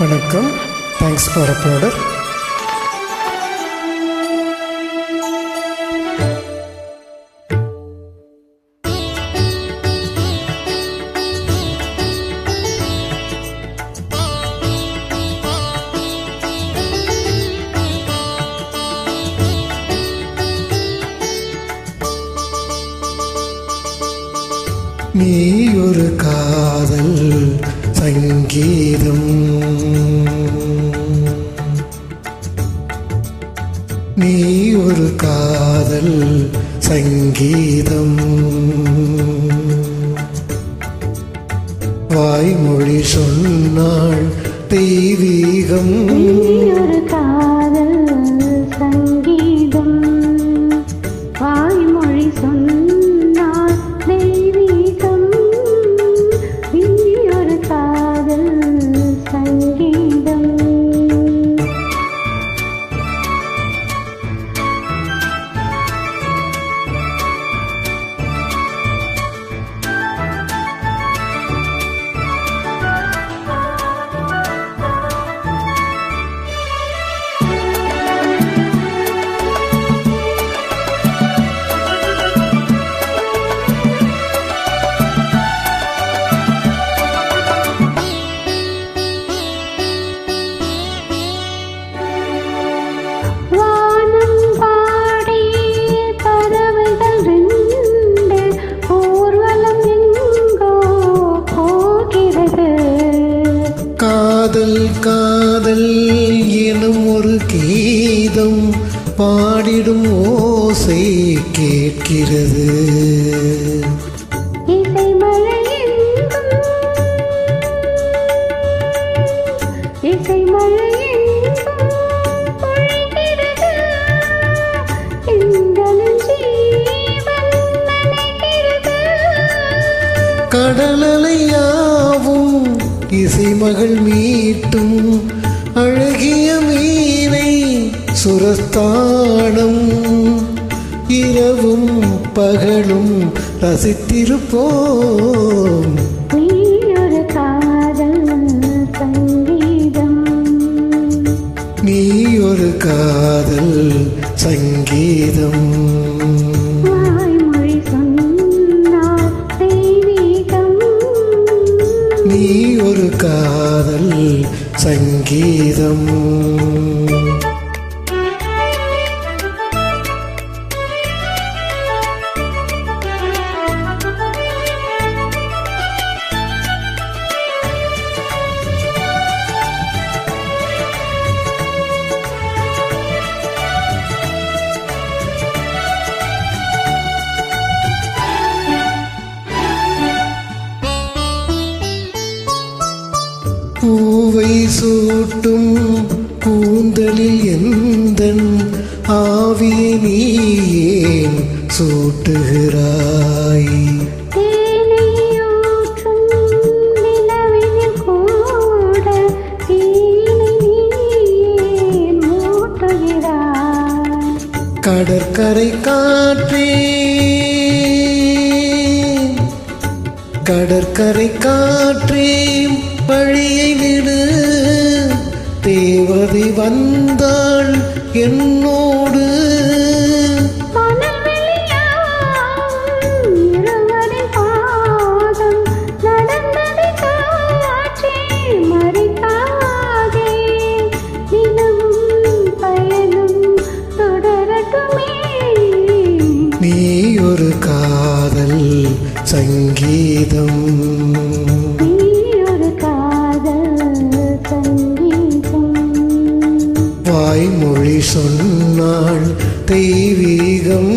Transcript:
வணக்கம். Thanks for uploader. நீ ஒரு காதல் சங்கீதம், நீ ஒரு காதல் சங்கீதம், வாய்மொழி சொன்னாள் தெய்வீகம். ஒரு காதல் சங்கீதம், வாய்மொழி சொன்னாள் தெய்வீகம். நீ ஒரு காதல் சங்கீதம். காதல் காதல் எனும் ஒரு கீதம் பாடிடும் ஓசை கேட்கிறது. கடலலையாவும் இசைமகள் மீட்டும் அழகிய மீனை சுரஸ்தானம், இரவும் பகலும் ரசித்திருப்போம். நீ ஒரு காதல் சங்கீதம், நீ ஒரு காதல் சங்கீதம், வாய்மொழி சொன்னாள் தெய்வீகம். நீ ஒரு காதல் சங்கீதம். பூவை சூட்டும் கூந்தலில் எந்தன் ஆவியை நீ ஏன் சூட்டுகிறாய்? கடற்கரை காற்றே, கடற்கரை காற்றே வழியை விடு, தேவதை வந்தாள் என்னோடு. நீ ஒரு காதல் சங்கீதம், வாய்மொழி சொன்னாள் தெய்வீகம்.